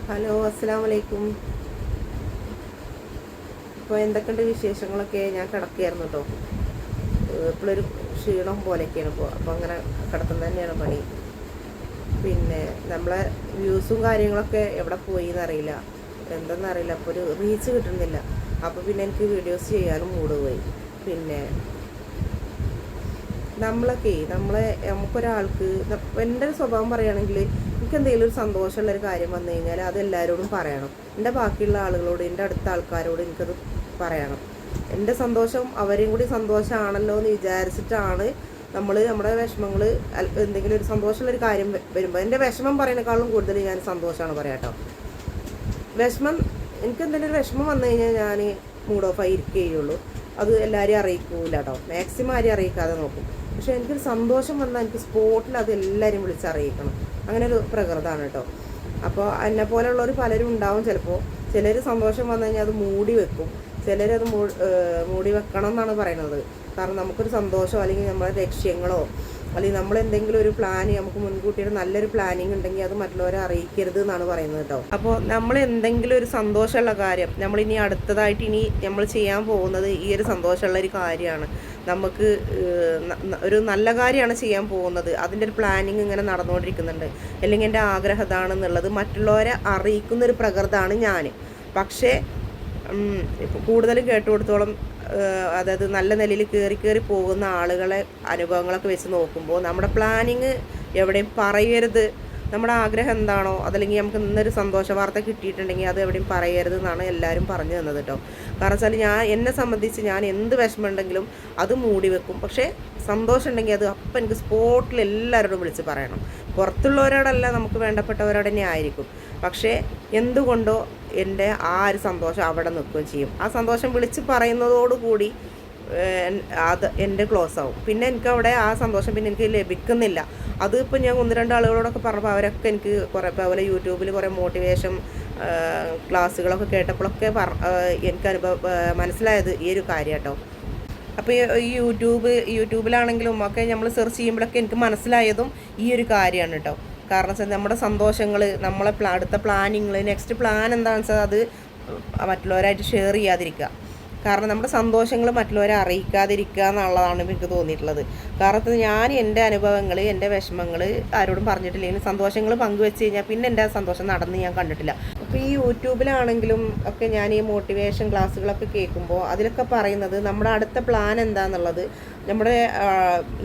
Hello, അസ്സലാമു അലൈക്കും. ഇപ്പോൾ എന്തൊക്കെയുണ്ട് വിശേഷങ്ങളൊക്കെ? ഞാൻ കിടക്കുകയായിരുന്നു കേട്ടോ. ഇപ്പോഴൊരു ക്ഷീണം പോലെയൊക്കെയാണ് അപ്പോൾ അങ്ങനെ കിടത്തുന്നത് തന്നെയാണ് പണി. പിന്നെ നമ്മളെ വ്യൂസും കാര്യങ്ങളൊക്കെ എവിടെ പോയി എന്നറിയില്ല, എന്തെന്നറിയില്ല. അപ്പോൾ ഒരു റീച്ച് കിട്ടുന്നില്ല. അപ്പോൾ പിന്നെ എനിക്ക് വീഡിയോസ് ചെയ്യാനും മൂഡ് പോയി. പിന്നെ നമുക്കൊരാൾക്ക് എൻ്റെ ഒരു സ്വഭാവം പറയുകയാണെങ്കിൽ, എനിക്ക് എന്തെങ്കിലും ഒരു സന്തോഷമുള്ളൊരു കാര്യം വന്നു കഴിഞ്ഞാൽ അത് എല്ലാവരോടും പറയണം. എൻ്റെ ബാക്കിയുള്ള ആളുകളോട്, എൻ്റെ അടുത്ത ആൾക്കാരോട് എനിക്കത് പറയണം. എൻ്റെ സന്തോഷം അവരെയും കൂടി സന്തോഷമാണല്ലോ എന്ന് വിചാരിച്ചിട്ടാണ് നമ്മുടെ വിഷമങ്ങൾ, എന്തെങ്കിലും ഒരു സന്തോഷമുള്ളൊരു കാര്യം വരുമ്പോൾ എൻ്റെ വിഷമം പറയുന്നതിനേക്കാളും കൂടുതൽ ഞാൻ സന്തോഷമാണ് പറയാം കേട്ടോ. എനിക്ക് എന്തെങ്കിലും ഒരു വിഷമം വന്നു കഴിഞ്ഞാൽ ഞാൻ മൂഡ് ഓഫായി ഇരിക്കുകയുള്ളൂ. അത് എല്ലാവരെയും അറിയിക്കൂല കേട്ടോ, മാക്സിമം ആരെയും അറിയിക്കാതെ നോക്കും. പക്ഷേ എനിക്കൊരു സന്തോഷം വന്നാൽ എനിക്ക് സ്പോട്ടിൽ അത് എല്ലാവരും വിളിച്ചറിയിക്കണം. അങ്ങനെ ഒരു പ്രകൃതമാണ് കേട്ടോ. അപ്പോൾ എന്നെ പോലെയുള്ളവർ പലരും ഉണ്ടാവും. ചിലർ സന്തോഷം വന്നു കഴിഞ്ഞാൽ അത് മൂടി വെക്കും, ചിലരത് മൂടി വെക്കണം എന്നാണ് പറയുന്നത്. കാരണം നമുക്കൊരു സന്തോഷമോ അല്ലെങ്കിൽ നമ്മുടെ ലക്ഷ്യങ്ങളോ അല്ലെങ്കിൽ നമ്മളെന്തെങ്കിലും ഒരു പ്ലാൻ, നമുക്ക് മുൻകൂട്ടിയൊരു നല്ലൊരു പ്ലാനിങ് ഉണ്ടെങ്കിൽ അത് മറ്റുള്ളവരെ അറിയിക്കരുത് എന്നാണ് പറയുന്നത് കേട്ടോ. അപ്പോൾ നമ്മൾ എന്തെങ്കിലും ഒരു സന്തോഷമുള്ള കാര്യം, നമ്മളിനി അടുത്തതായിട്ട് നമ്മൾ ചെയ്യാൻ പോകുന്നത് ഈ ഒരു സന്തോഷമുള്ള ഒരു കാര്യമാണ്, നമുക്ക് ഒരു നല്ല കാര്യമാണ് ചെയ്യാൻ പോകുന്നത്, അതിൻ്റെ ഒരു പ്ലാനിങ് ഇങ്ങനെ നടന്നുകൊണ്ടിരിക്കുന്നുണ്ട്, അല്ലെങ്കിൽ എൻ്റെ ആഗ്രഹം ഇതാണെന്നുള്ളത് മറ്റുള്ളവരെ അറിയിക്കുന്നൊരു പ്രകൃതമാണ് ഞാൻ. പക്ഷേ ഇപ്പോൾ കൂടുതലും കേട്ടുകൊടുത്തോളം, അതായത് നല്ല നിലയിൽ കയറി പോകുന്ന ആളുകളെ അനുഭവങ്ങളൊക്കെ വെച്ച് നോക്കുമ്പോൾ നമ്മുടെ പ്ലാനിങ് എവിടെയും പറയരുത്. നമ്മുടെ ആഗ്രഹം എന്താണോ, അതല്ലെങ്കിൽ നമുക്ക് ഇന്നൊരു സന്തോഷ വാർത്ത കിട്ടിയിട്ടുണ്ടെങ്കിൽ അത് എവിടെയും പറയരുത് എന്നാണ് എല്ലാവരും പറഞ്ഞു തന്നത് കേട്ടോ. കാരണം വെച്ചാൽ എന്നെ സംബന്ധിച്ച് ഞാൻ എന്ത് വിഷമമുണ്ടെങ്കിലും അത് മൂടി വെക്കും. പക്ഷേ സന്തോഷം ഉണ്ടെങ്കിൽ അത് അപ്പം എനിക്ക് സ്പോട്ടിൽ എല്ലാവരോടും വിളിച്ച് പറയണം. പുറത്തുള്ളവരോടല്ല, നമുക്ക് വേണ്ടപ്പെട്ടവരോട് തന്നെ ആയിരിക്കും. പക്ഷേ എന്തുകൊണ്ടോ എൻ്റെ ആ ഒരു സന്തോഷം അവിടെ നിൽക്കുകയും ചെയ്യും. ആ സന്തോഷം വിളിച്ച് പറയുന്നതോടുകൂടി അത് എൻ്റെ ക്ലോസ് ആവും. പിന്നെ എനിക്കവിടെ ആ സന്തോഷം പിന്നെ എനിക്ക് ലഭിക്കുന്നില്ല. അതിപ്പോൾ ഞാൻ 1-2 ആളുകളോടൊക്കെ പറഞ്ഞപ്പോൾ അവരൊക്കെ എനിക്ക് കുറേ അതുപോലെ യൂട്യൂബിൽ കുറേ മോട്ടിവേഷൻ ക്ലാസ്സുകളൊക്കെ കേട്ടപ്പോഴൊക്കെ എനിക്ക് മനസ്സിലായത് ഈ ഒരു കാര്യം കേട്ടോ. അപ്പോൾ ഈ യൂട്യൂബിലാണെങ്കിലും ഒക്കെ നമ്മൾ സെർച്ച് ചെയ്യുമ്പോഴൊക്കെ എനിക്ക് മനസ്സിലായതും ഈ ഒരു കാര്യമാണ് കേട്ടോ. കാരണം വെച്ചാൽ നമ്മുടെ സന്തോഷങ്ങൾ, നമ്മളെ അടുത്ത പ്ലാനിങ്ങൾ, നെക്സ്റ്റ് പ്ലാൻ എന്താണെന്ന് വെച്ചാൽ അത് മറ്റുള്ളവരായിട്ട് ഷെയർ ചെയ്യാതിരിക്കുക. കാരണം നമ്മുടെ സന്തോഷങ്ങൾ മറ്റുള്ളവരെ അറിയിക്കാതിരിക്കുക എന്നുള്ളതാണ് എനിക്ക് തോന്നിയിട്ടുള്ളത്. കാരണം ഞാൻ എൻ്റെ അനുഭവങ്ങൾ, എൻ്റെ വിഷമങ്ങൾ ആരോടും പറഞ്ഞിട്ടില്ലെങ്കിൽ സന്തോഷങ്ങൾ പങ്കുവെച്ച് കഴിഞ്ഞാൽ പിന്നെ എൻ്റെ സന്തോഷം നടന്ന് ഞാൻ കണ്ടിട്ടില്ല. അപ്പോൾ ഈ യൂട്യൂബിലാണെങ്കിലും ഒക്കെ ഞാൻ ഈ മോട്ടിവേഷൻ ക്ലാസ്സുകളൊക്കെ കേൾക്കുമ്പോൾ അതിലൊക്കെ പറയുന്നത് നമ്മുടെ അടുത്ത പ്ലാൻ എന്താണെന്നുള്ളത്, നമ്മുടെ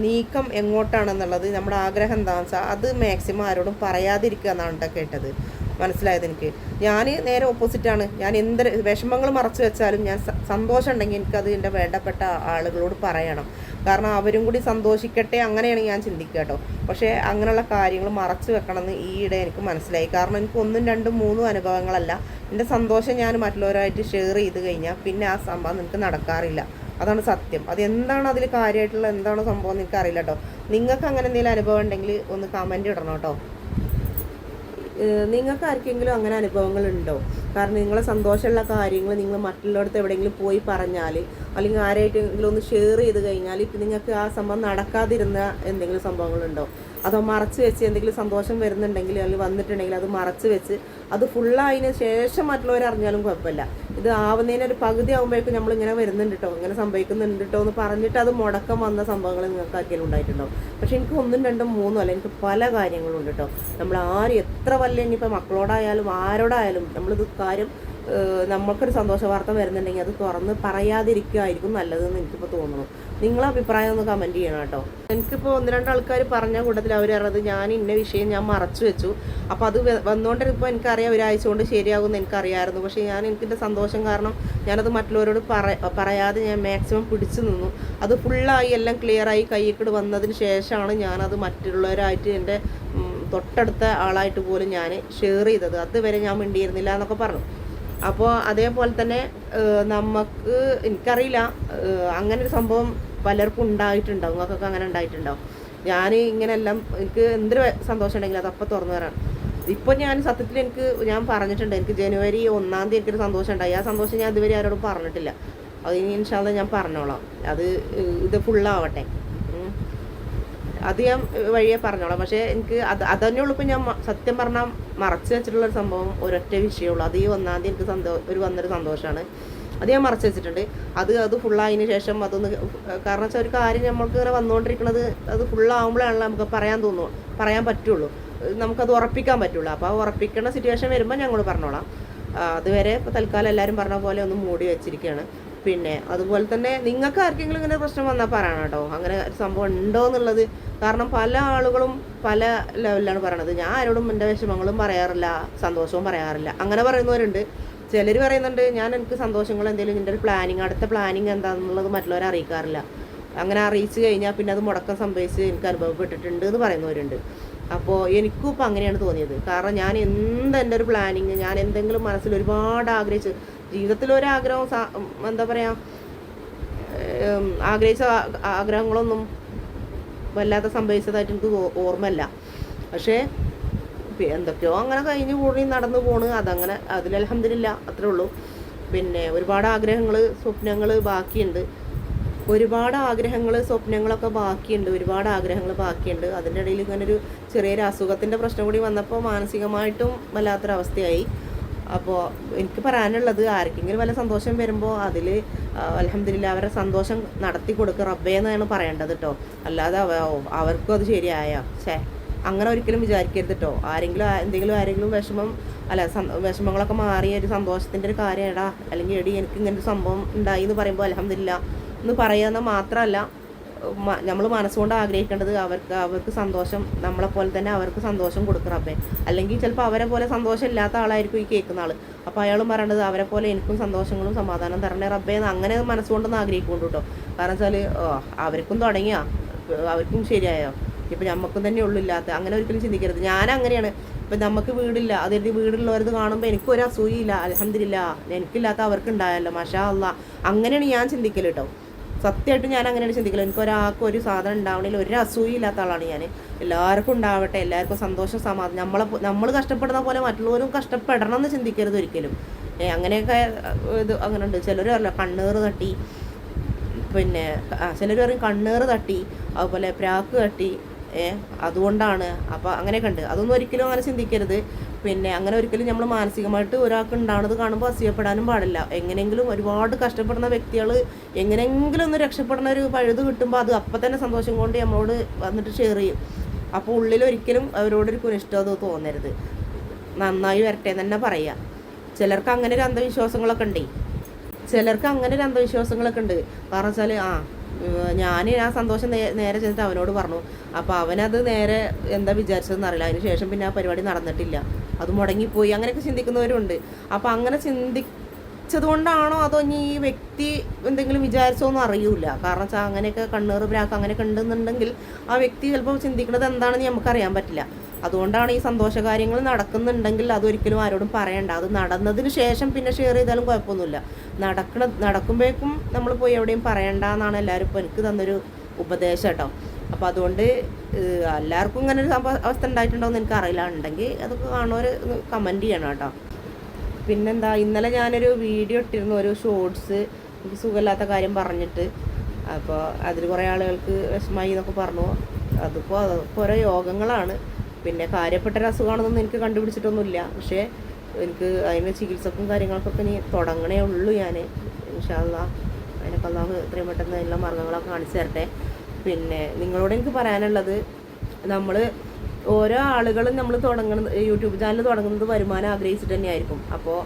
നീക്കം എങ്ങോട്ടാണെന്നുള്ളത്, നമ്മുടെ ആഗ്രഹം എന്താണെന്ന് വെച്ചാൽ അത് മാക്സിമം ആരോടും പറയാതിരിക്കുക എന്നാണ് കേട്ടോ കേട്ടത്. മനസ്സിലായത് എനിക്ക്. ഞാൻ നേരെ ഓപ്പോസിറ്റാണ്. ഞാൻ എന്ത് വിഷമങ്ങൾ മറച്ചു വെച്ചാലും ഞാൻ സന്തോഷം ഉണ്ടെങ്കിൽ എനിക്കത് എൻ്റെ വേണ്ടപ്പെട്ട ആളുകളോട് പറയണം. കാരണം അവരും കൂടി സന്തോഷിക്കട്ടെ, അങ്ങനെയാണ് ഞാൻ ചിന്തിക്കുക കേട്ടോ. പക്ഷേ അങ്ങനെയുള്ള കാര്യങ്ങൾ മറച്ചു വെക്കണമെന്ന് ഈയിടെ എനിക്ക് മനസ്സിലായി. കാരണം എനിക്ക് 1, 2, 3 അനുഭവങ്ങളല്ല, എൻ്റെ സന്തോഷം ഞാൻ മറ്റുള്ളവരായിട്ട് ഷെയർ ചെയ്ത് കഴിഞ്ഞാൽ പിന്നെ ആ സംഭവം എനിക്ക് നടക്കാറില്ല. അതാണ് സത്യം. അതെന്താണ് അതിൽ കാര്യമായിട്ടുള്ള എന്താണ് സംഭവം എന്ന് എനിക്കറിയില്ല കേട്ടോ. നിങ്ങൾക്ക് അങ്ങനെ എന്തെങ്കിലും അനുഭവം ഉണ്ടെങ്കിൽ ഒന്ന് കമൻറ്റ് ഇടണം കേട്ടോ. നിങ്ങൾക്ക് ആർക്കെങ്കിലും അങ്ങനെ അനുഭവങ്ങളുണ്ടോ? കാരണം നിങ്ങളെ സന്തോഷമുള്ള കാര്യങ്ങൾ നിങ്ങൾ മറ്റുള്ളവർക്ക് എവിടെയെങ്കിലും പോയി പറഞ്ഞാൽ, അല്ലെങ്കിൽ ആരായിട്ടെങ്കിലും ഒന്ന് ഷെയർ ചെയ്ത് കഴിഞ്ഞാൽ ഇപ്പം നിങ്ങൾക്ക് ആ സംഭവം നടക്കാതിരുന്ന എന്തെങ്കിലും സംഭവങ്ങളുണ്ടോ? അതോ മറച്ച് വെച്ച് എന്തെങ്കിലും സന്തോഷം വരുന്നുണ്ടെങ്കിൽ അല്ലെങ്കിൽ വന്നിട്ടുണ്ടെങ്കിൽ അത് മറച്ച് വെച്ച് അത് ഫുള്ളായതിന് ശേഷം മറ്റുള്ളവർ അറിഞ്ഞാലും കുഴപ്പമില്ല. ഇത് ആവുന്നതിനൊരു പകുതി ആകുമ്പോഴേക്കും നമ്മളിങ്ങനെ വരുന്നുണ്ട് കേട്ടോ, ഇങ്ങനെ സംഭവിക്കുന്നുണ്ട് കേട്ടോ എന്ന് പറഞ്ഞിട്ട് അത് മുടക്കം വന്ന സംഭവങ്ങൾ നിങ്ങൾക്ക് ആർക്കെങ്കിലും ഉണ്ടായിട്ടുണ്ടോ? പക്ഷേ എനിക്ക് 1, 2, 3 അല്ല, എനിക്ക് പല കാര്യങ്ങളും ഉണ്ട് കേട്ടോ. നമ്മൾ ആരും എത്ര വല്ല ഇനിയിപ്പോൾ മക്കളോടായാലും ആരോടായാലും നമ്മളിത് കാര്യം നമ്മൾക്കൊരു സന്തോഷ വാർത്ത വരുന്നുണ്ടെങ്കിൽ അത് തുറന്ന് പറയാതിരിക്കുകയായിരിക്കും നല്ലതെന്ന് എനിക്കിപ്പോൾ തോന്നുന്നു. നിങ്ങളെ അഭിപ്രായം ഒന്ന് കമൻറ്റ് ചെയ്യണം കേട്ടോ. എനിക്കിപ്പോൾ 1-2 ആൾക്കാർ പറഞ്ഞ കൂട്ടത്തിൽ അവർ പറഞ്ഞത് ഞാൻ ഇന്ന വിഷയം ഞാൻ മറച്ചു വെച്ചു, അപ്പോൾ അത് വന്നുകൊണ്ടിരിപ്പോൾ എനിക്കറിയാം ഒരാഴ്ച കൊണ്ട് ശരിയാകുമെന്ന് എനിക്കറിയാമായിരുന്നു. പക്ഷേ എനിക്കെൻ്റെ സന്തോഷം കാരണം ഞാനത് മറ്റുള്ളവരോട് പറയാതെ ഞാൻ മാക്സിമം പിടിച്ചു നിന്നു. അത് ഫുള്ളായി എല്ലാം ക്ലിയറായി കൈയ്യക്കട് വന്നതിന് ശേഷമാണ് ഞാനത് മറ്റുള്ളവരായിട്ട് എൻ്റെ തൊട്ടടുത്ത ആളായിട്ട് പോലും ഞാൻ ഷെയർ ചെയ്തത്. അതുവരെ ഞാൻ മിണ്ടിയിരുന്നില്ല എന്നൊക്കെ പറഞ്ഞു. അപ്പോൾ അതേപോലെ തന്നെ നമുക്ക് എനിക്കറിയില്ല, അങ്ങനെ ഒരു സംഭവം പലർക്കും ഉണ്ടായിട്ടുണ്ടാവും. നിങ്ങൾക്കൊക്കെ അങ്ങനെ ഉണ്ടായിട്ടുണ്ടാവും. ഞാൻ ഇങ്ങനെയെല്ലാം എനിക്ക് എന്തൊരു സന്തോഷം ഉണ്ടെങ്കിലും അത് അപ്പം തുറന്നു തരാം. ഇപ്പോൾ ഞാൻ സത്യത്തിൽ ഞാൻ പറഞ്ഞിട്ടുണ്ട്, എനിക്ക് ജനുവരി 1-ാം തീയതി എനിക്കൊരു സന്തോഷം ഉണ്ടായി. ആ സന്തോഷം ഞാൻ ഇതുവരെ ആരോടും പറഞ്ഞിട്ടില്ല. അത് ഇനി ഇൻഷാ അല്ലാഹ് ഞാൻ പറഞ്ഞോളാം. ഇത് ഫുള്ളാവട്ടെ. അത് ഞാൻ വഴിയെ പറഞ്ഞോളാം. പക്ഷേ എനിക്ക് അതന്നെ ഉള്ളൂ. ഇപ്പം ഞാൻ സത്യം പറഞ്ഞാൽ മറച്ചു വെച്ചിട്ടുള്ളൊരു സംഭവം ഒരൊറ്റ വിഷയമുള്ളൂ. അത് ഈ 1-ാം തീയതി എനിക്ക് വന്നൊരു സന്തോഷമാണ്. അത് ഞാൻ മറച്ചു വെച്ചിട്ടുണ്ട്. അത് ഫുള്ളായതിന് ശേഷം അതൊന്ന്, കാരണം വെച്ചാൽ ഒരു കാര്യം നമ്മൾക്ക് ഇങ്ങനെ വന്നുകൊണ്ടിരിക്കുന്നത് അത് ഫുള്ളാകുമ്പോഴാണല്ലോ നമുക്ക് പറയാൻ പറ്റുള്ളൂ, നമുക്കത് ഉറപ്പിക്കാൻ പറ്റുള്ളൂ. അപ്പോൾ ആ ഉറപ്പിക്കുന്ന സിറ്റുവേഷൻ വരുമ്പോൾ ഞങ്ങൾ പറഞ്ഞോളാം. അതുവരെ ഇപ്പോൾ തൽക്കാലം എല്ലാവരും പറഞ്ഞ പോലെ ഒന്ന് മൂടി വെച്ചിരിക്കുകയാണ്. പിന്നെ അതുപോലെ തന്നെ നിങ്ങൾക്ക് ആർക്കെങ്കിലും ഇങ്ങനെ പ്രശ്നം വന്നാൽ പറയണം കേട്ടോ, അങ്ങനെ ഒരു സംഭവം ഉണ്ടോ എന്നുള്ളത്. കാരണം പല ആളുകളും പല ലെവലിലാണ് പറയണത്. ഞാൻ ആരോടും എൻ്റെ വിഷമങ്ങളും പറയാറില്ല, സന്തോഷവും പറയാറില്ല, അങ്ങനെ പറയുന്നവരുണ്ട്. ചിലർ പറയുന്നുണ്ട് എനിക്ക് സന്തോഷങ്ങൾ എന്തെങ്കിലും, എൻ്റെ ഒരു അടുത്ത പ്ലാനിങ് എന്താണെന്നുള്ളത് മറ്റുള്ളവരെ അറിയിക്കാറില്ല. അങ്ങനെ അറിയിച്ചു കഴിഞ്ഞാൽ പിന്നെ അത് മുടക്കം സംഭവിച്ച് എനിക്ക് അനുഭവപ്പെട്ടിട്ടുണ്ട് എന്ന് പറയുന്നവരുണ്ട്. അപ്പോൾ എനിക്കും ഇപ്പം അങ്ങനെയാണ് തോന്നിയത്. കാരണം ഞാൻ എൻ്റെ ഒരു പ്ലാനിങ്, ഞാൻ എന്തെങ്കിലും മനസ്സിൽ ഒരുപാട് ആഗ്രഹിച്ച്, ജീവിതത്തിലൊരാഗ്രഹം എന്താ പറയുക, ആഗ്രഹിച്ച ആഗ്രഹങ്ങളൊന്നും വല്ലാതെ സംഭവിച്ചതായിട്ട് എനിക്ക് ഓർമ്മയില്ല. പക്ഷേ എന്തൊക്കെയോ അങ്ങനെ കഴിഞ്ഞു കൂടി നടന്നു പോണ്. അതങ്ങനെ അതിൽ അൽഹംദുലില്ലാ, അത്രേ ഉള്ളൂ. പിന്നെ ഒരുപാട് ആഗ്രഹങ്ങൾ സ്വപ്നങ്ങൾ ബാക്കിയുണ്ട്, സ്വപ്നങ്ങളൊക്കെ ബാക്കിയുണ്ട്, ഒരുപാട് ആഗ്രഹങ്ങൾ ബാക്കിയുണ്ട്. അതിൻ്റെ ഇടയിൽ ഇങ്ങനൊരു ചെറിയൊരു അസുഖത്തിൻ്റെ പ്രശ്നം കൂടി വന്നപ്പോൾ മാനസികമായിട്ടും വല്ലാത്തൊരവസ്ഥയായി. അപ്പോൾ എനിക്ക് പറയാനുള്ളത്, ആർക്കെങ്കിലും വല്ല സന്തോഷം വരുമ്പോൾ അതിൽ അൽഹംദുലില്ലാ അവരുടെ സന്തോഷം നടത്തി കൊടുക്കുക റബ്ബേ എന്നാണ് പറയേണ്ടത് കേട്ടോ. അല്ലാതെ അവർക്കും അത് ശരിയായ അങ്ങനെ ഒരിക്കലും വിചാരിക്കരുത് കേട്ടോ. ആരെങ്കിലും വിഷമങ്ങളൊക്കെ മാറിയ ഒരു സന്തോഷത്തിൻ്റെ ഒരു കാര്യം എടാ, അല്ലെങ്കിൽ എടി എനിക്ക് ഇങ്ങനൊരു സംഭവം ഉണ്ടായി എന്ന് പറയുമ്പോൾ അൽഹംദുലില്ലാ എന്ന് പറയുന്ന മാത്രമല്ല, നമ്മൾ മനസ്സുകൊണ്ട് ആഗ്രഹിക്കേണ്ടത് അവർക്ക് സന്തോഷം, നമ്മളെപ്പോലെ തന്നെ അവർക്ക് സന്തോഷം കൊടുക്കണം റബ്ബേ. അല്ലെങ്കിൽ ചിലപ്പോൾ അവരെ പോലെ സന്തോഷം ഇല്ലാത്ത ആളായിരിക്കും ഈ കേൾക്കുന്ന ആൾ. അപ്പോൾ അയാളും പറയേണ്ടത് അവരെ പോലെ എനിക്കും സന്തോഷങ്ങളും സമാധാനം തരണേ റബ്ബേ എന്ന് അങ്ങനെ മനസ്സുകൊണ്ടൊന്ന് ആഗ്രഹിക്കുന്നുണ്ട് കേട്ടോ. കാരണം വെച്ചാൽ അവർക്കും അവർക്കും ശരിയായോ, ഇപ്പം നമുക്കും തന്നെ ഉള്ളൂ ഇല്ലാത്ത, അങ്ങനെ ഒരിക്കലും ചിന്തിക്കരുത്. ഞാൻ അങ്ങനെയാണ്. ഇപ്പം നമുക്ക് വീടില്ല, അതായത് വീടുള്ളവരത് കാണുമ്പോൾ എനിക്കൊരു അസൂയില്ല, അൽഹംദുലില്ലാ എനിക്കില്ലാത്ത അവർക്ക് ഉണ്ടായല്ലോ മാഷാ അല്ലാഹ്, അങ്ങനെയാണ് ഞാൻ ചിന്തിക്കൽ കേട്ടോ. സത്യമായിട്ട് ഞാൻ അങ്ങനെയാണ് ചിന്തിക്കല്. എനിക്കൊരാൾക്ക് ഒരു സാധനം ഉണ്ടാവണമെങ്കിൽ ഒരു അസൂയില്ലാത്ത ആളാണ് ഞാൻ. എല്ലാവർക്കും ഉണ്ടാവട്ടെ, എല്ലാവർക്കും സന്തോഷം സമാധാനം, നമ്മൾ കഷ്ടപ്പെടുന്ന പോലെ മറ്റുള്ളവരും കഷ്ടപ്പെടണം എന്ന് ചിന്തിക്കരുത് ഒരിക്കലും. അങ്ങനെയൊക്കെ അങ്ങനെ ഉണ്ട്. ചിലർ അറിയില്ല കണ്ണേറ് തട്ടി, പിന്നെ ചിലർ പറയും കണ്ണേറ് തട്ടി, അതുപോലെ പ്രാക്ക് തട്ടി, അതുകൊണ്ടാണ്. അപ്പോൾ അങ്ങനെയൊക്കെ ഉണ്ട്. അതൊന്നും ഒരിക്കലും അങ്ങനെ ചിന്തിക്കരുത്. പിന്നെ അങ്ങനെ ഒരിക്കലും നമ്മൾ മാനസികമായിട്ട് ഒരാൾക്ക് ഉണ്ടാവുന്നത് കാണുമ്പോൾ അസൂയപ്പെടാനും പാടില്ല. എങ്ങനെയെങ്കിലും ഒരുപാട് കഷ്ടപ്പെടുന്ന വ്യക്തികൾ എങ്ങനെയെങ്കിലും ഒന്ന് രക്ഷപ്പെടുന്ന ഒരു പഴുത് കിട്ടുമ്പോൾ അത് അപ്പം തന്നെ സന്തോഷം കൊണ്ട് നമ്മളോട് വന്നിട്ട് ഷെയർ ചെയ്യും. അപ്പോൾ ഉള്ളിലൊരിക്കലും അവരോടൊരു കുനിഷ്ടത തോന്നരുത്, നന്നായി വരട്ടെ എന്ന് തന്നെ പറയുക. ചിലർക്ക് അങ്ങനെ ഒരു അന്ധവിശ്വാസങ്ങളൊക്കെ ഉണ്ട്. കാരണം വെച്ചാൽ ഞാൻ ആ സന്തോഷം നേരെ ചെന്നിട്ട് അവനോട് പറഞ്ഞു. അപ്പോൾ അവനത് നേരെ എന്താ വിചാരിച്ചതെന്ന് അറിയില്ല. അതിന് ശേഷം പിന്നെ ആ പരിപാടി നടന്നിട്ടില്ല, അത് മുടങ്ങിപ്പോയി, അങ്ങനെയൊക്കെ ചിന്തിക്കുന്നവരുണ്ട്. അപ്പോൾ അങ്ങനെ ചിന്തിച്ചതുകൊണ്ടാണോ അതോ ഇനി ഈ വ്യക്തി എന്തെങ്കിലും വിചാരിച്ചോന്നും അറിയില്ല. കാരണം വെച്ചാൽ അങ്ങനെയൊക്കെ കണ്ണേറ് പ്രാക്ക് അങ്ങനെയൊക്കെ ഉണ്ടെന്നുണ്ടെങ്കിൽ ആ വ്യക്തി ചിലപ്പോൾ ചിന്തിക്കുന്നത് എന്താണെന്ന് നമുക്കറിയാൻ പറ്റില്ല. അതുകൊണ്ടാണ് ഈ സന്തോഷ കാര്യങ്ങൾ നടക്കുന്നുണ്ടെങ്കിൽ അതൊരിക്കലും ആരോടും പറയണ്ട. അത് നടന്നതിന് ശേഷം പിന്നെ ഷെയർ ചെയ്താലും കുഴപ്പമൊന്നുമില്ല. നടക്കുമ്പോഴേക്കും നമ്മൾ പോയി എവിടെയും പറയണ്ട എന്നാണ് എല്ലാവരും ഇപ്പോൾ എനിക്ക് തന്നൊരു ഉപദേശം കേട്ടോ. അപ്പോൾ അതുകൊണ്ട് എല്ലാവർക്കും ഇങ്ങനെ ഒരു അവസ്ഥ ഉണ്ടായിട്ടുണ്ടോ എന്ന് എനിക്കറിയില്ല. ഉണ്ടെങ്കിൽ അതൊക്കെ കാണുന്നവർ കമൻറ്റ് ചെയ്യണം കേട്ടോ. പിന്നെന്താ, ഇന്നലെ ഞാനൊരു വീഡിയോ ഇട്ടിരുന്നു, ഒരു ഷോർട്സ്, എനിക്ക് സുഖമില്ലാത്ത കാര്യം പറഞ്ഞിട്ട്. അപ്പോൾ അതിൽ കുറേ ആളുകൾക്ക് വിഷമമായി എന്നൊക്കെ പറഞ്ഞു. അതിപ്പോൾ ഓരോ യോഗങ്ങളാണ്, പിന്നെ കാര്യപ്പെട്ടൊരു അസുഖമാണെന്നൊന്നും എനിക്ക് കണ്ടുപിടിച്ചിട്ടൊന്നുമില്ല. പക്ഷേ എനിക്ക് അതിന് ചികിത്സക്കും കാര്യങ്ങൾക്കൊക്കെ ഇനി തുടങ്ങണേ ഉള്ളൂ ഞാൻ. ഇൻഷാ അല്ലാഹ് അതിനൊക്കെ അല്ലാഹ് എത്രയും പെട്ടെന്ന് എല്ലാ മാർഗ്ഗങ്ങളൊക്കെ കാണിച്ചു തരട്ടെ. പിന്നെ നിങ്ങളോട് എനിക്ക് പറയാനുള്ളത്, നമ്മൾ ഓരോ ആളുകളും നമ്മൾ യൂട്യൂബ് ചാനൽ തുടങ്ങുന്നത് വരുമാനം ആഗ്രഹിച്ചിട്ട് തന്നെയായിരിക്കും. അപ്പോൾ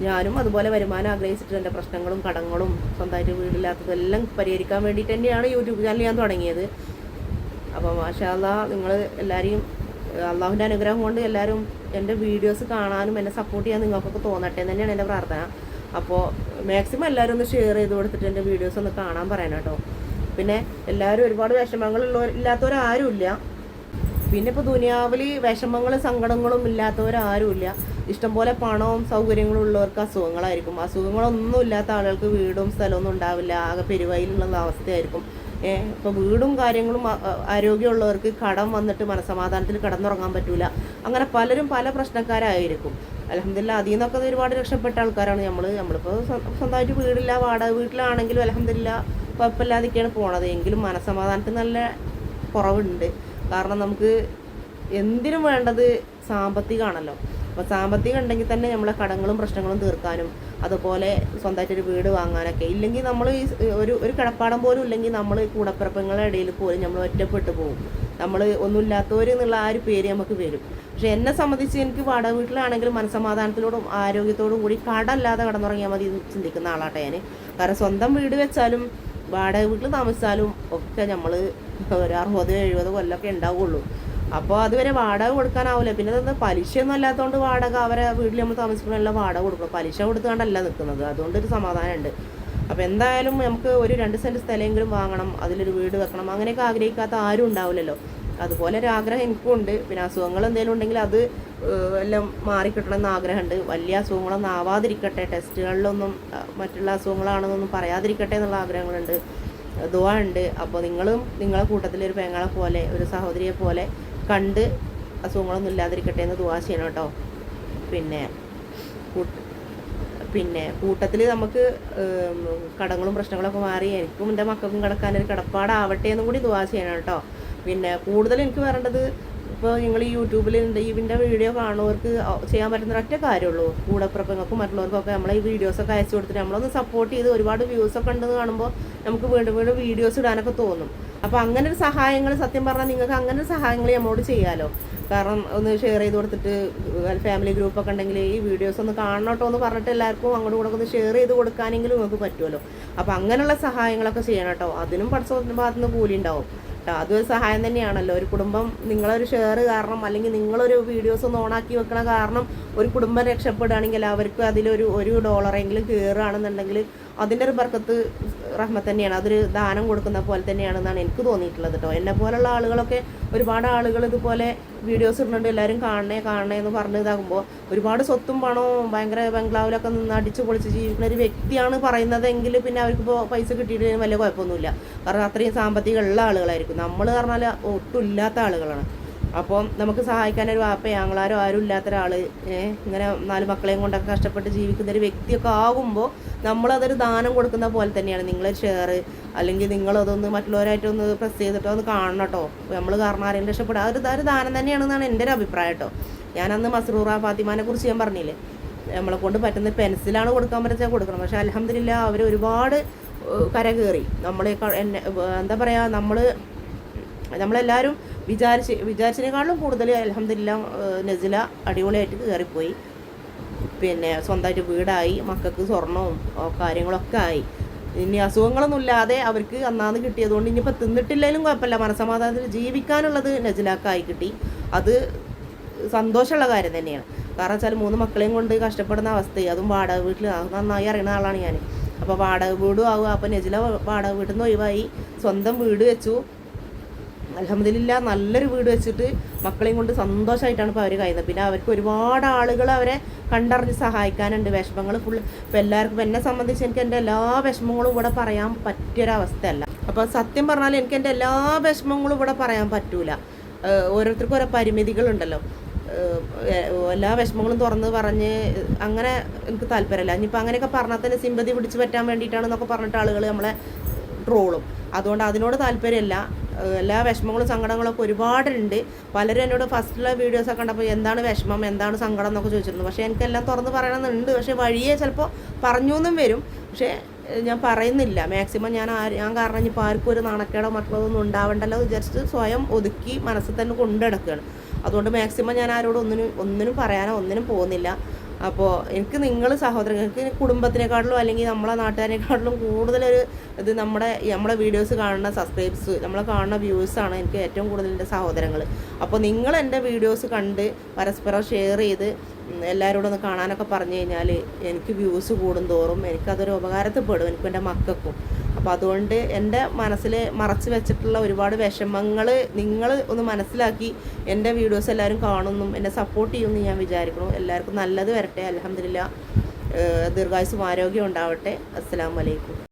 ഞാനും അതുപോലെ വരുമാനം ആഗ്രഹിച്ചിട്ട് എൻ്റെ പ്രശ്നങ്ങളും കടങ്ങളും സ്വന്തമായിട്ട് വീടില്ലാത്തതെല്ലാം പരിഹരിക്കാൻ വേണ്ടിയിട്ട് തന്നെയാണ് യൂട്യൂബ് ചാനൽ ഞാൻ തുടങ്ങിയത്. അപ്പോൾ മാഷാ അല്ലാഹ് നിങ്ങൾ എല്ലാവരെയും അള്ളാഹുവിൻ്റെ അനുഗ്രഹം കൊണ്ട് എല്ലാവരും എൻ്റെ വീഡിയോസ് കാണാനും എന്നെ സപ്പോർട്ട് ചെയ്യാൻ നിങ്ങൾക്കൊക്കെ തോന്നട്ടെ എന്ന് തന്നെയാണ് എൻ്റെ പ്രാർത്ഥന. അപ്പോൾ മാക്സിമം എല്ലാവരും ഒന്ന് ഷെയർ ചെയ്ത് കൊടുത്തിട്ട് എൻ്റെ വീഡിയോസ് ഒന്ന് കാണാൻ പറയണം കേട്ടോ. പിന്നെ എല്ലാവരും ഒരുപാട് ഇല്ലാത്തവരാരുമില്ല. പിന്നെ ഇപ്പോൾ ദുനിയാവിൽ വിഷമങ്ങളും സങ്കടങ്ങളും ഇല്ലാത്തവരാരുമില്ല. ഇഷ്ടംപോലെ പണവും സൗകര്യങ്ങളും ഉള്ളവർക്ക് അസുഖങ്ങളായിരിക്കും. അസുഖങ്ങളൊന്നും ഇല്ലാത്ത ആളുകൾക്ക് വീടും സ്ഥലമൊന്നും ഉണ്ടാവില്ല, ആകെ പെരുവയിലുള്ള അവസ്ഥയായിരിക്കും. ഇപ്പോൾ വീടും കാര്യങ്ങളും ആരോഗ്യമുള്ളവർക്ക് കടം വന്നിട്ട് മനസ്സമാധാനത്തിൽ കിടന്നുറങ്ങാൻ പറ്റില്ല. അങ്ങനെ പലരും പല പ്രശ്നക്കാരായിരിക്കും. അൽഹംദുലില്ലാ അതിൽ നിന്നൊക്കെ ഒരുപാട് രക്ഷപ്പെട്ട ആൾക്കാരാണ് നമ്മളിപ്പോൾ സ്വന്തമായിട്ട് വീടില്ല, വാടക വീട്ടിലാണെങ്കിലും അൽഹംദുലില്ലാ കുഴപ്പമില്ലാതൊക്കെയാണ് പോണത്. എങ്കിലും മനസ്സമാധാനത്തിന് നല്ല കുറവുണ്ട്. കാരണം നമുക്ക് എന്തിനും വേണ്ടത് സാമ്പത്തികമാണല്ലോ. അപ്പോൾ സാമ്പത്തികം ഉണ്ടെങ്കിൽ തന്നെ നമ്മളെ കടങ്ങളും പ്രശ്നങ്ങളും തീർക്കാനും അതുപോലെ സ്വന്തമായിട്ടൊരു വീട് വാങ്ങാനൊക്കെ. ഇല്ലെങ്കിൽ നമ്മൾ ഒരു കിടപ്പാടം പോലും ഇല്ലെങ്കിൽ നമ്മൾ കൂടപ്പിറപ്പുകളുടെ ഇടയിൽ പോലും നമ്മൾ ഒറ്റപ്പെട്ടു പോകും. നമ്മൾ ഒന്നുമില്ലാത്തവർ എന്നുള്ള ആ ഒരു പേര് നമുക്ക് വരും. പക്ഷെ എന്നെ സംബന്ധിച്ച് എനിക്ക് വാടക വീട്ടിലാണെങ്കിലും മനസ്സമാധാനത്തിലോടും ആരോഗ്യത്തോടും കൂടി കടല്ലാതെ കടന്നുറങ്ങിയാൽ മതി എന്ന് ചിന്തിക്കുന്ന ആളാട്ടെ ഞാൻ. കാരണം സ്വന്തം വീട് വെച്ചാലും വാടക വീട്ടിൽ താമസിച്ചാലും ഒക്കെ നമ്മൾ ഒരു 60-70 കൊല്ലമൊക്കെ ഉണ്ടാവുള്ളൂ. അപ്പോൾ അതുവരെ വാടക കൊടുക്കാനാവില്ല. പിന്നെ എന്താ പലിശയൊന്നും അല്ലാത്തതുകൊണ്ട് വാടക അവരെ വീട്ടിൽ നമ്മൾ താമസിക്കണമെല്ല വാടക കൊടുക്കണം. പലിശ കൊടുത്തുകൊണ്ടല്ല നിൽക്കുന്നത്. അതുകൊണ്ടൊരു സമാധാനമുണ്ട്. അപ്പോൾ എന്തായാലും നമുക്ക് ഒരു 2 സെൻറ്റ് സ്ഥലമെങ്കിലും വാങ്ങണം, അതിലൊരു വീട് വെക്കണം, അങ്ങനെയൊക്കെ ആഗ്രഹിക്കാത്ത ആരും ഉണ്ടാവില്ലല്ലോ. അതുപോലെ ഒരു ആഗ്രഹം എനിക്കും ഉണ്ട്. പിന്നെ അസുഖങ്ങൾ എന്തെങ്കിലും ഉണ്ടെങ്കിൽ അത് എല്ലാം മാറിക്കിട്ടണമെന്ന് ആഗ്രഹമുണ്ട്. വലിയ അസുഖങ്ങളൊന്നും ആവാതിരിക്കട്ടെ, ടെസ്റ്റുകളിലൊന്നും മറ്റുള്ള അസുഖങ്ങളാണെന്നൊന്നും പറയാതിരിക്കട്ടെ എന്നുള്ള ആഗ്രഹങ്ങളുണ്ട്, ദുആ ഉണ്ട്. അപ്പോൾ നിങ്ങളും നിങ്ങളെ കൂട്ടത്തിലൊരു പെങ്ങളെ പോലെ ഒരു സഹോദരിയെ പോലെ കണ്ട് അസുഖങ്ങളൊന്നും ഇല്ലാതിരിക്കട്ടെ എന്ന് ദുആ ചെയ്യണം കേട്ടോ. പിന്നെ കൂട്ടത്തിൽ നമുക്ക് കടങ്ങളും പ്രശ്നങ്ങളൊക്കെ മാറി എനിക്കും എൻ്റെ മക്കൾക്കും കിടക്കാനൊരു കിടപ്പാടാവട്ടെ എന്നും കൂടി ദുആ ചെയ്യണം കേട്ടോ. പിന്നെ കൂടുതൽ എനിക്ക് വരേണ്ടത് ഇപ്പോൾ നിങ്ങൾ ഈ യൂട്യൂബിൽ ഇതിൻ്റെ വീഡിയോ കാണുന്നവർക്ക് ചെയ്യാൻ പറ്റുന്ന ഒറ്റ കാര്യമുള്ളൂ. കൂടപ്പിറപ്പങ്ങൾക്കും മറ്റുള്ളവർക്കൊക്കെ നമ്മളെ ഈ വീഡിയോസൊക്കെ അയച്ചു കൊടുത്തിട്ട് നമ്മളൊന്ന് സപ്പോർട്ട് ചെയ്ത് ഒരുപാട് വ്യൂസൊക്കെ ഉണ്ടെന്ന് കാണുമ്പോൾ നമുക്ക് വീണ്ടും വീണ്ടും വീഡിയോസ് ഇടാനൊക്കെ തോന്നും. അപ്പോൾ അങ്ങനെ ഒരു സഹായങ്ങൾ സത്യം പറഞ്ഞാൽ നിങ്ങൾക്ക് അങ്ങനെ ഒരു സഹായങ്ങൾ നമ്മളോട് ചെയ്യാമല്ലോ. കാരണം ഒന്ന് ഷെയർ ചെയ്ത് കൊടുത്തിട്ട് ഫാമിലി ഗ്രൂപ്പൊക്കെ ഉണ്ടെങ്കിൽ ഈ വീഡിയോസ് ഒന്ന് കാണണോട്ടോ എന്ന് പറഞ്ഞിട്ട് എല്ലാവർക്കും അങ്ങോട്ടും കൂടെ ഒന്ന് ഷെയർ ചെയ്ത് കൊടുക്കാനെങ്കിലും നിങ്ങൾക്ക് പറ്റുമല്ലോ. അപ്പോൾ അങ്ങനെയുള്ള സഹായങ്ങളൊക്കെ ചെയ്യണം കേട്ടോ. അതിനും പടച്ചവൻ്റെ ഭാഗത്തു നിന്ന് കൂലി ഉണ്ടാവും കേട്ടോ. അതൊരു സഹായം തന്നെയാണല്ലോ. ഒരു കുടുംബം നിങ്ങളൊരു ഷെയർ കാരണം അല്ലെങ്കിൽ നിങ്ങളൊരു വീഡിയോസ് ഒന്ന് ഓണാക്കി വെക്കണ കാരണം ഒരു കുടുംബം രക്ഷപ്പെടുകയാണെങ്കിൽ അവർക്ക് അതിലൊരു $1 കയറുകയാണെന്നുണ്ടെങ്കിൽ അതിൻ്റെ ഒരു ബർക്കത്ത് റഹ്മത്ത് തന്നെയാണ്. അതൊരു ദാനം കൊടുക്കുന്ന പോലെ തന്നെയാണെന്നാണ് എനിക്ക് തോന്നിയിട്ടുള്ളത് കേട്ടോ. എന്നെ പോലുള്ള ആളുകളൊക്കെ ഒരുപാട് ആളുകൾ ഇതുപോലെ വീഡിയോസ് ഇടുന്നുണ്ട്, എല്ലാവരും കാണണേ എന്ന് പറഞ്ഞ് ഇതാകുമ്പോൾ ഒരുപാട് സ്വത്തും പണവും ഭയങ്കര ബംഗ്ലാവിലൊക്കെ നിന്ന് അടിച്ച് പൊളിച്ച് ജീവിക്കുന്ന ഒരു വ്യക്തിയാണ് പറയുന്നതെങ്കിൽ പിന്നെ അവർക്കിപ്പോൾ പൈസ കിട്ടിയിട്ട് വലിയ കുഴപ്പമൊന്നുമില്ല. കാരണം അത്രയും സാമ്പത്തികം ഉള്ള ആളുകളായിരിക്കും. നമ്മൾ പറഞ്ഞാൽ ഒട്ടും ഇല്ലാത്ത ആളുകളാണ്. അപ്പോൾ നമുക്ക് സഹായിക്കാനൊരു വാപ്പയോ ആങ്ങളാരോ ആരും ഇല്ലാത്ത ഒരാൾ ഇങ്ങനെ 4 മക്കളെയും കൊണ്ടൊക്കെ കഷ്ടപ്പെട്ട് ജീവിക്കുന്ന ഒരു വ്യക്തിയൊക്കെ ആകുമ്പോൾ നമ്മളതൊരു ദാനം കൊടുക്കുന്ന പോലെ തന്നെയാണ്. നിങ്ങളൊരു ഷെയർ അല്ലെങ്കിൽ നിങ്ങളതൊന്ന് മറ്റുള്ളവരായിട്ടൊന്ന് പ്രസ് ചെയ്തിട്ടോ ഒന്ന് കാണണം കേട്ടോ. നമ്മൾ കാരണം ആരെയും രക്ഷപ്പെടുക അതൊരു ദാനം തന്നെയാണെന്നാണ് എൻ്റെ ഒരു അഭിപ്രായം കേട്ടോ. ഞാനന്ന് മസ്റൂറ ഫാത്തിമാനെ കുറിച്ച് ഞാൻ പറഞ്ഞില്ലേ, നമ്മളെ കൊണ്ട് പറ്റുന്ന പെൻസിലാണ് കൊടുക്കാൻ പറ്റുക കൊടുക്കണം. പക്ഷേ അൽഹംദുലില്ലാ അവർ ഒരുപാട് കര കയറി. എന്താ പറയുക, നമ്മളെല്ലാവരും വിചാരിച്ചതിനേക്കാളും കൂടുതൽ അൽഹംദുലില്ലാ നസില അടിപൊളിയായിട്ട് കയറിപ്പോയി. പിന്നെ സ്വന്തമായിട്ട് വീടായി, മക്കൾക്ക് സ്വർണവും കാര്യങ്ങളൊക്കെ ആയി. ഇനി അസുഖങ്ങളൊന്നും ഇല്ലാതെ അവർക്ക് അന്നാന്ന് കിട്ടിയതുകൊണ്ട് ഇനിയിപ്പോൾ തിന്നിട്ടില്ലെങ്കിലും കുഴപ്പമില്ല, മനസ്സമാധാനത്തിൽ ജീവിക്കാനുള്ളത് നസിലാക്കായി കിട്ടി. അത് സന്തോഷമുള്ള കാര്യം തന്നെയാണ്. കാരണം വെച്ചാൽ 3 മക്കളെയും കൊണ്ട് കഷ്ടപ്പെടുന്ന അവസ്ഥയും അതും വാടക വീട്ടിൽ നന്നായി അറിയുന്ന ആളാണ് ഞാൻ. അപ്പോൾ വാടക വീടും ആവുക. അപ്പോൾ നസില വാടക വീട്ടിൽ നിന്ന് ഒഴിവായി സ്വന്തം വീട് വെച്ചു. അൽഹംദുലില്ലാ നല്ലൊരു വീട് വെച്ചിട്ട് മക്കളെയും കൊണ്ട് സന്തോഷമായിട്ടാണ് ഇപ്പോൾ അവർ കഴിയുന്നത്. പിന്നെ അവർക്ക് ഒരുപാട് ആളുകൾ അവരെ കണ്ടറിഞ്ഞ് സഹായിക്കാനുണ്ട്. വിഷമങ്ങൾ ഫുള്ള് ഇപ്പോൾ എല്ലാവർക്കും എന്നെ സംബന്ധിച്ച് എനിക്ക് എൻ്റെ എല്ലാ വിഷമങ്ങളും ഇവിടെ പറയാൻ പറ്റിയൊരവസ്ഥയല്ല. അപ്പോൾ സത്യം പറഞ്ഞാൽ എനിക്ക് എൻ്റെ എല്ലാ വിഷമങ്ങളും ഇവിടെ പറയാൻ പറ്റൂല. ഓരോരുത്തർക്കും ഓരോ പരിമിതികളുണ്ടല്ലോ. എല്ലാ വിഷമങ്ങളും തുറന്ന് പറഞ്ഞ് അങ്ങനെ എനിക്ക് താല്പര്യമില്ല. ഇനിയിപ്പോൾ അങ്ങനെയൊക്കെ പറഞ്ഞാൽ തന്നെ സിമ്പതി പിടിച്ച് പറ്റാൻ വേണ്ടിയിട്ടാണെന്നൊക്കെ പറഞ്ഞിട്ട് ആളുകൾ നമ്മളെ ട്രോളും. അതുകൊണ്ട് അതിനോട് താല്പര്യമില്ല. എല്ലാ വിഷമങ്ങളും സങ്കടങ്ങളൊക്കെ ഒരുപാടുണ്ട്. പലരും എന്നോട് ഫസ്റ്റിലെ വീഡിയോസൊക്കെ കണ്ടപ്പോൾ എന്താണ് വിഷമം എന്താണ് സങ്കടം എന്നൊക്കെ ചോദിച്ചിരുന്നു. പക്ഷേ എനിക്കെല്ലാം തുറന്ന് പറയണമെന്നുണ്ട്. പക്ഷേ വഴിയെ ചിലപ്പോൾ പറഞ്ഞു എന്നും വരും. പക്ഷേ ഞാൻ പറയുന്നില്ല. മാക്സിമം ഞാൻ കാരണം ഇനിയിപ്പോൾ ആർക്കും ഒരു നാണക്കേടോ മറ്റുള്ളതൊന്നും ഉണ്ടാവണ്ടല്ലോ വിചാരിച്ചിട്ട് സ്വയം ഒതുക്കി മനസ്സിൽ തന്നെ കൊണ്ടു നടക്കുകയാണ്. അതുകൊണ്ട് മാക്സിമം ഞാൻ ആരോടും ഒന്നിനും പറയാനോ ഒന്നിനും പോകുന്നില്ല. അപ്പോൾ എനിക്ക് നിങ്ങൾ സഹോദരങ്ങൾക്ക് കുടുംബത്തിനെക്കാട്ടിലും അല്ലെങ്കിൽ നമ്മളെ നാട്ടുകാരെക്കാട്ടിലും കൂടുതലൊരു ഇത് നമ്മളെ വീഡിയോസ് കാണുന്ന സബ്സ്ക്രൈബ്സ് നമ്മളെ കാണുന്ന വ്യൂസാണ് എനിക്ക് ഏറ്റവും കൂടുതൽ എൻ്റെ സഹോദരങ്ങൾ. അപ്പോൾ നിങ്ങൾ എൻ്റെ വീഡിയോസ് കണ്ട് പരസ്പരം ഷെയർ ചെയ്ത് എല്ലാവരോടും ഒന്ന് കാണാനൊക്കെ പറഞ്ഞു കഴിഞ്ഞാൽ എനിക്ക് വ്യൂസ് കൂടും തോറും എനിക്കതൊരു ഉപകാരത്തിൽപ്പെടും, എനിക്കും എൻ്റെ മക്കൾക്കും. അപ്പോൾ അതുകൊണ്ട് എൻ്റെ മനസ്സിൽ മറച്ച് വെച്ചിട്ടുള്ള ഒരുപാട് വിഷമങ്ങൾ നിങ്ങൾ ഒന്ന് മനസ്സിലാക്കി എൻ്റെ വീഡിയോസ് എല്ലാവരും കാണുന്നു എന്നെ സപ്പോർട്ട് ചെയ്യുമെന്ന് ഞാൻ വിചാരിക്കുന്നു. എല്ലാവർക്കും നല്ലത് വരട്ടെ. അൽഹംദുലില്ലാ ദീർഘായുസ്സും ആരോഗ്യം ഉണ്ടാവട്ടെ. അസ്സലാമു അലൈക്കും.